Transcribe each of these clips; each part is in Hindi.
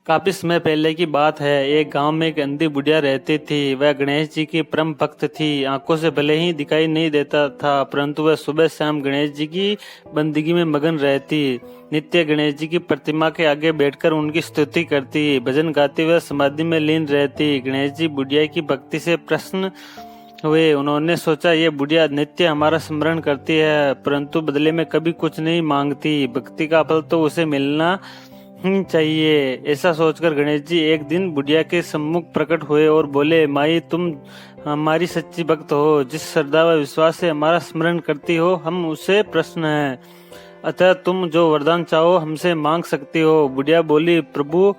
काफी समय पहले की बात है। एक गांव में एक अंधी बुढ़िया रहती थी। वह गणेश जी की परम भक्त थी। आंखों से भले ही दिखाई नहीं देता था, परंतु वह सुबह शाम गणेश जी की बंदगी में मगन रहती। नित्य गणेश जी की प्रतिमा के आगे बैठकर उनकी स्तुति करती, भजन गाती, वह समाधि में लीन रहती। गणेश जी बुढ़िया की भक्ति से प्रसन्न हुए। उन्होंने सोचा, ये बुढ़िया नित्य हमारा स्मरण करती है, परंतु बदले में कभी कुछ नहीं मांगती। भक्ति का फल तो उसे मिलना चाहिए। ऐसा सोचकर गणेश जी एक दिन बुढ़िया के सम्मुख प्रकट हुए और बोले, माई, तुम हमारी सच्ची भक्त हो। जिस श्रद्धा व विश्वास से हमारा स्मरण करती हो, हम उसे प्रसन्न हैं। अतः तुम जो वरदान चाहो हमसे मांग सकती हो। बुढ़िया बोली, प्रभु,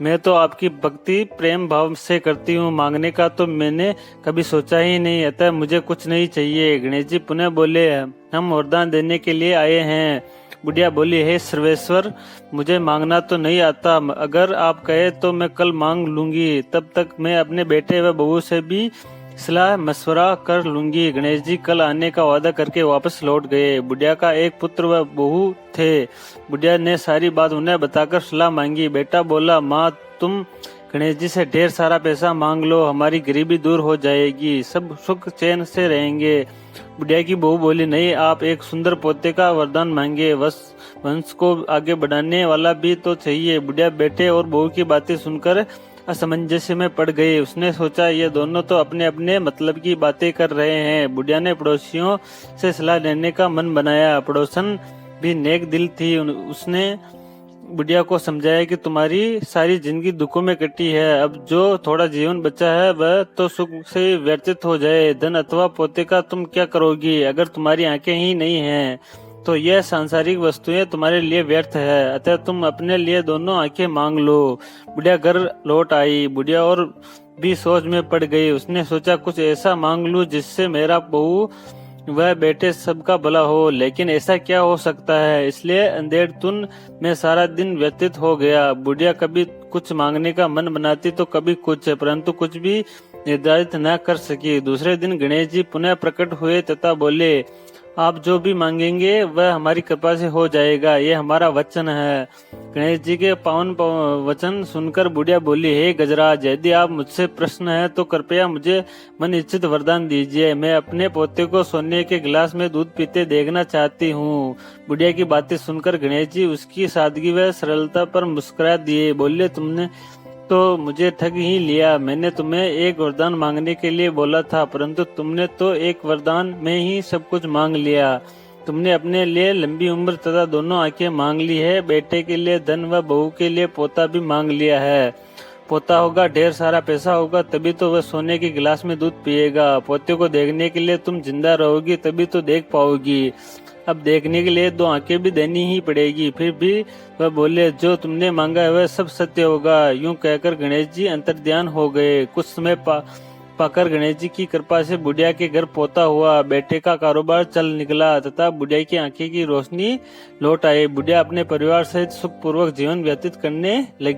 मैं तो आपकी भक्ति प्रेम भाव से करती हूँ, मांगने का तो मैंने कभी सोचा ही नहीं, अतः मुझे कुछ नहीं चाहिए। गणेश जी पुनः बोले, हम वरदान देने के लिए आए हैं। बुढ़िया बोली, हे सर्वेश्वर, मुझे मांगना तो नहीं आता, अगर आप कहे तो मैं कल मांग लूंगी। तब तक मैं अपने बेटे व बहू से भी सलाह मशवरा कर लूंगी। गणेश जी कल आने का वादा करके वापस लौट गए। बुढ़िया का एक पुत्र व बहू थे। बुढ़िया ने सारी बात उन्हें बताकर सलाह मांगी। बेटा बोला, माँ, तुम गणेश जी से ढेर सारा पैसा मांग लो, हमारी गरीबी दूर हो जाएगी, सब सुख चैन से रहेंगे। बुढ़िया की बहू बोली, नहीं, आप एक सुंदर पोते का वरदान मांगे, वंश को आगे बढ़ाने वाला भी तो चाहिए। बुढ़िया बेटे और बहू की बातें सुनकर असमंजस में पड़ गई। उसने सोचा, ये दोनों तो अपने अपने मतलब की बातें कर रहे हैं। बुढ़िया ने पड़ोसियों से सलाह लेने का मन बनाया। पड़ोसन भी नेक दिल थी। उसने बुढ़िया को समझाया कि तुम्हारी सारी जिंदगी दुखों में कटी है, अब जो थोड़ा जीवन बचा है वह तो सुख से व्यतीत हो जाए। धन अथवा पोते का तुम क्या करोगी? अगर तुम्हारी आंखें ही नहीं हैं तो यह सांसारिक वस्तुएं तुम्हारे लिए व्यर्थ है, अतः तुम अपने लिए दोनों आंखें मांग लो। बुढ़िया घर लौट आई। बुढ़िया और भी सोच में पड़ गई। उसने सोचा, कुछ ऐसा मांग लूं जिससे मेरा बहू वह बेटे सबका भला हो, लेकिन ऐसा क्या हो सकता है? इसलिए अंधेरतुन में सारा दिन व्यतीत हो गया। बुढ़िया कभी कुछ मांगने का मन बनाती तो कभी कुछ, परंतु कुछ भी निर्धारित न कर सकी। दूसरे दिन गणेश जी पुनः प्रकट हुए तथा बोले, आप जो भी मांगेंगे वह हमारी कृपा से हो जाएगा, ये हमारा वचन है। गणेश जी के पावन वचन सुनकर बुढ़िया बोली, हे गजराज, यदि आप मुझसे प्रश्न है तो कृपया मुझे मन इच्छित वरदान दीजिए। मैं अपने पोते को सोने के गिलास में दूध पीते देखना चाहती हूँ। बुढ़िया की बातें सुनकर गणेश जी उसकी सादगी व सरलता पर मुस्कुरा दिए। बोले, तुमने तो मुझे ठग ही लिया। मैंने तुम्हें एक वरदान मांगने के लिए बोला था, परंतु तुमने तो एक वरदान में ही सब कुछ मांग लिया। तुमने अपने लिए लंबी उम्र तथा दोनों आंखें मांग ली है, बेटे के लिए धन व बहू के लिए पोता भी मांग लिया है। पोता होगा, ढेर सारा पैसा होगा, तभी तो वह सोने के गिलास में दूध पिएगा। पोते को देखने के लिए तुम जिंदा रहोगी, तभी तो देख पाओगी। अब देखने के लिए दो आंखें भी देनी ही पड़ेगी। फिर भी वह बोले, जो तुमने मांगा है वह सब सत्य होगा। यूं कहकर गणेश जी अंतर्ध्यान हो गए। कुछ समय पाकर गणेश जी की कृपा से बुढ़िया के घर पोता हुआ। बेटे का कारोबार चल निकला तथा बुढ़िया की आंखें की रोशनी लौट आई। बुढ़िया अपने परिवार सहित सुखपूर्वक जीवन व्यतीत करने लगी।